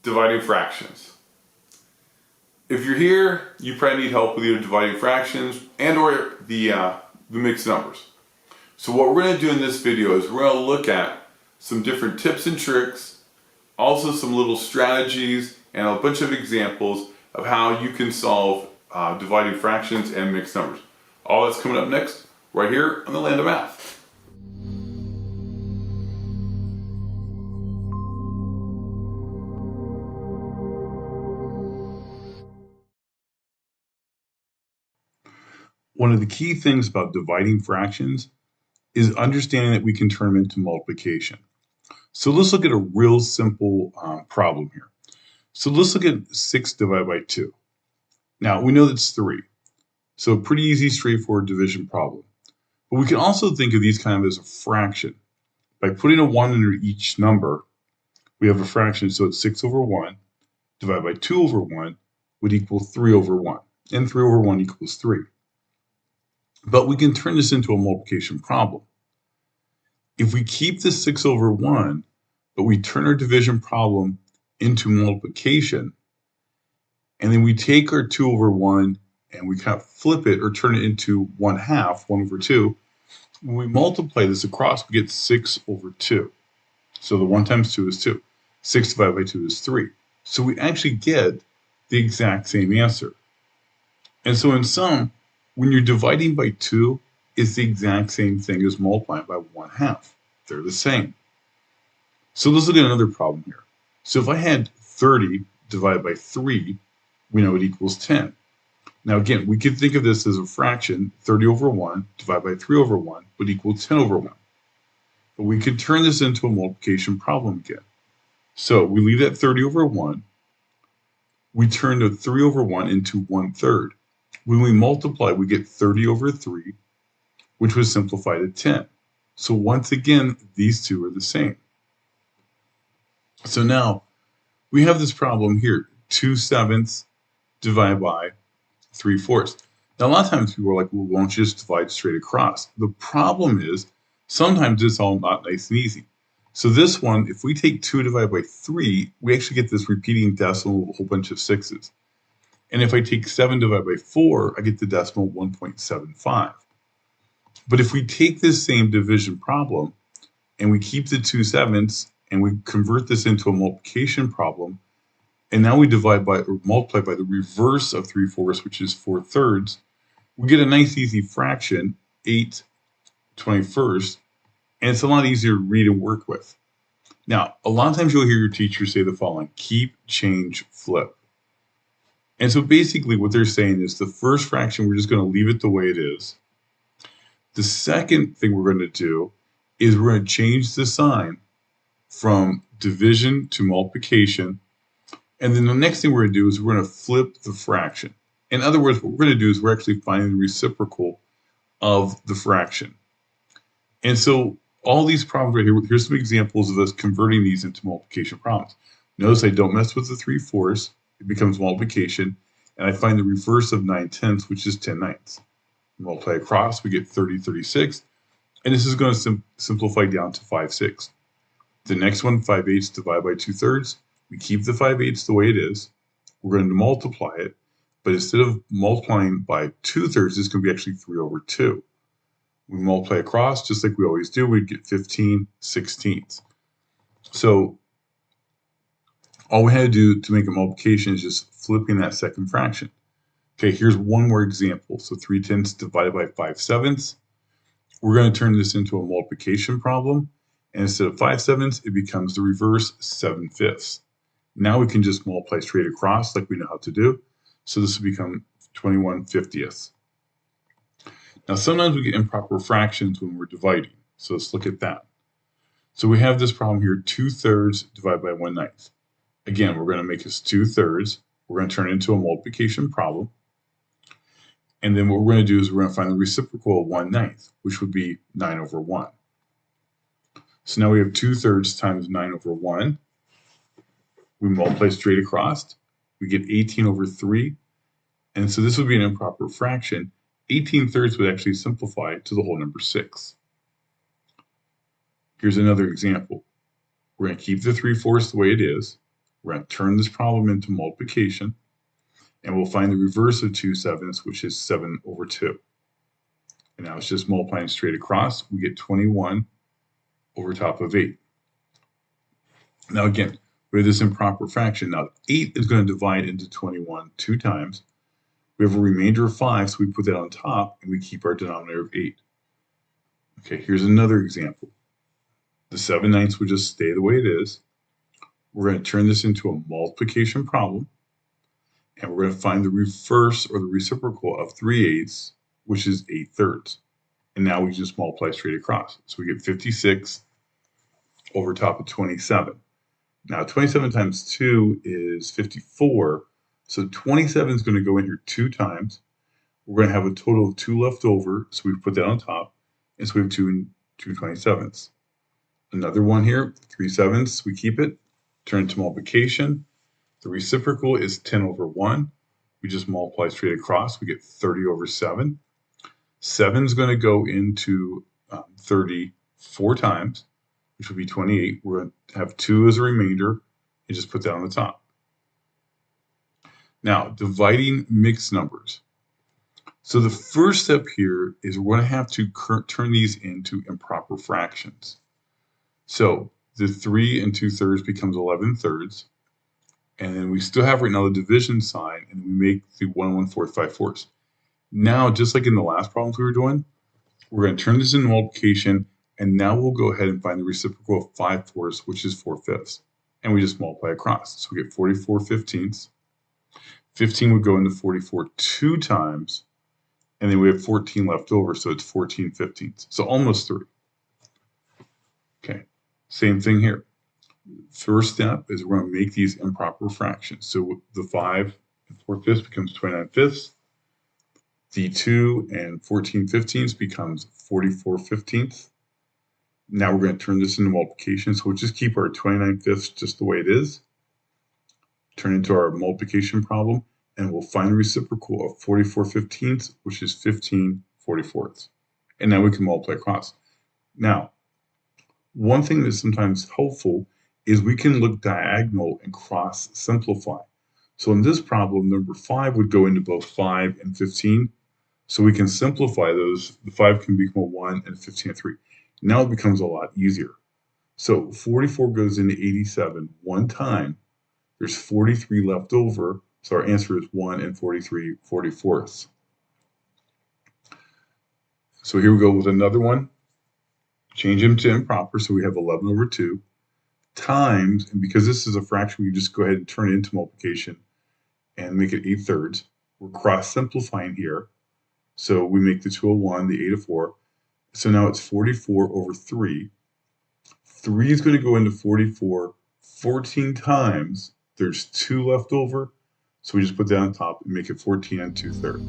dividing fractions. If you're here, you probably need help with either dividing fractions and or the mixed numbers. So what we're going to do in this video is we're going to look at some different tips and tricks, also some little strategies and a bunch of examples of how you can solve dividing fractions and mixed numbers. All that's coming up next right here on the Land of Math. One of the key things about dividing fractions is understanding that we can turn them into multiplication. So let's look at a real simple problem here. So let's look at 6 divided by 2. Now we know that's 3. So a pretty easy, straightforward division problem. But we can also think of these kind of as a fraction. By putting a 1 under each number, we have a fraction. So it's 6 over 1 divided by 2 over 1 would equal 3 over 1. And 3 over 1 equals 3. But we can turn this into a multiplication problem. If we keep the 6 over 1, but we turn our division problem into multiplication, and then we take our 2 over 1 and we kind of flip it or turn it into 1/2, 1 over 2, when we multiply this across, we get 6 over 2. So the 1 times 2 is 2. 6 divided by 2 is 3. So we actually get the exact same answer. And so in sum, when you're dividing by 2, it's the exact same thing as multiplying by 1/2. They're the same. So let's look at another problem here. So if I had 30 divided by 3, we know it equals 10. Now again, we could think of this as a fraction. 30 over 1 divided by 3 over 1 would equal 10 over 1. But we could turn this into a multiplication problem again. So we leave that 30 over 1. We turn the 3 over 1 into 1/3. When we multiply, we get 30 over 3, which was simplified to 10. So once again, these two are the same. So now we have this problem here, 2/7 divided by 3/4. Now a lot of times people are like, well, why don't you just divide straight across? The problem is sometimes it's all not nice and easy. So this one, if we take 2 divided by 3, we actually get this repeating decimal with a whole bunch of 6s. And if I take 7 divided by 4, I get the decimal 1.75. But if we take this same division problem and we keep the 2/7 and we convert this into a multiplication problem, and now we divide by or multiply by the reverse of 3/4, which is 4/3, we get a nice easy fraction, 8/21, and it's a lot easier to read and work with. Now, a lot of times you'll hear your teacher say the following: keep, change, flip. And so basically what they're saying is the first fraction, we're just going to leave it the way it is. The second thing we're going to do is we're going to change the sign from division to multiplication. And then the next thing we're going to do is we're going to flip the fraction. In other words, what we're going to do is we're actually finding the reciprocal of the fraction. And so all these problems right here, here's some examples of us converting these into multiplication problems. Notice I don't mess with the 3/4. It becomes multiplication, and I find the reverse of 9/10, which is 10/9. Multiply across, we get 30/36, and this is going to simplify down to 5/6. The next one, 5/8 divided by 2/3. We keep the 5/8 the way it is. We're going to multiply it, but instead of multiplying by 2/3, it's going to be actually 3 over 2. We multiply across, just like we always do, we get 15/16. So all we had to do to make a multiplication is just flipping that second fraction. Okay, here's one more example. So 3/10 divided by 5/7. We're going to turn this into a multiplication problem. And instead of 5/7, it becomes the reverse, 7/5. Now we can just multiply straight across like we know how to do. So this will become 21/50. Now sometimes we get improper fractions when we're dividing. So let's look at that. So we have this problem here, 2/3 divided by 1/9. Again, we're going to make this 2/3. We're going to turn it into a multiplication problem. And then what we're going to do is we're going to find the reciprocal of 1/9, which would be 9 over 1. So now we have 2/3 times 9 over 1. We multiply straight across. We get 18 over 3. And so this would be an improper fraction. 18/3 would actually simplify to the whole number 6. Here's another example. We're going to keep the 3/4 the way it is. We're going to turn this problem into multiplication, and we'll find the reverse of 2 sevenths, which is 7 over 2. And now it's just multiplying straight across. We get 21 over top of 8. Now again, we have this improper fraction. Now 8 is going to divide into 21 2 times. We have a remainder of 5, so we put that on top, and we keep our denominator of 8. Okay, here's another example. The 7/9 would just stay the way it is. We're going to turn this into a multiplication problem, and we're going to find the reverse or the reciprocal of 3/8, which is 8/3. And now we just multiply straight across. So we get 56 over top of 27. Now 27 times 2 is 54. So 27 is going to go in here 2 times. We're going to have a total of 2 left over, so we put that on top. And so we have 2 and 2 27ths. Another one here, 3 sevenths, we keep it, turn it to multiplication. The reciprocal is 10 over 1. We just multiply straight across, we get 30 over 7. 7 is going to go into 30 4 times, which would be 28. We're going to have 2 as a remainder and just put that on the top. Now, dividing mixed numbers. So the first step here is we're going to have to turn these into improper fractions. So the 3 and 2/3 becomes 11/3. And then we still have right now the division sign, and we make the 1 1/4 5/4. Now, just like in the last problems we were doing, we're going to turn this into multiplication, and now we'll go ahead and find the reciprocal of 5/4, which is 4/5. And we just multiply across. So we get 44 15ths. 15 would go into 44 2 times, and then we have 14 left over, so it's 14 15ths. So almost 3. Okay, same thing here. First step is we're going to make these improper fractions. So the 5 and 4/5 becomes 29 fifths. The 2 and 14 15ths becomes 44 15ths. Now we're going to turn this into multiplication. So we'll just keep our 29 fifths just the way it is. Turn into our multiplication problem, and we'll find the reciprocal of 44 15ths, which is 15 44ths. And now we can multiply across. Now, one thing that's sometimes helpful is we can look diagonal and cross simplify. So in this problem, number 5 would go into both 5 and 15. So we can simplify those. The 5 can become a 1 and a 15 a 3. Now it becomes a lot easier. So 44 goes into 87 one time. There's 43 left over. So our answer is 1 and 43 44ths. So here we go with another one. Change them to improper. So we have 11 over 2 times, and because this is a fraction, we just go ahead and turn it into multiplication and make it 8/3. We're cross simplifying here. So we make the 2 a 1, the 8 a 4. So now it's 44 over 3. 3 is going to go into 44 14 times. There's 2 left over. So we just put that on top and make it 14 and 2/3.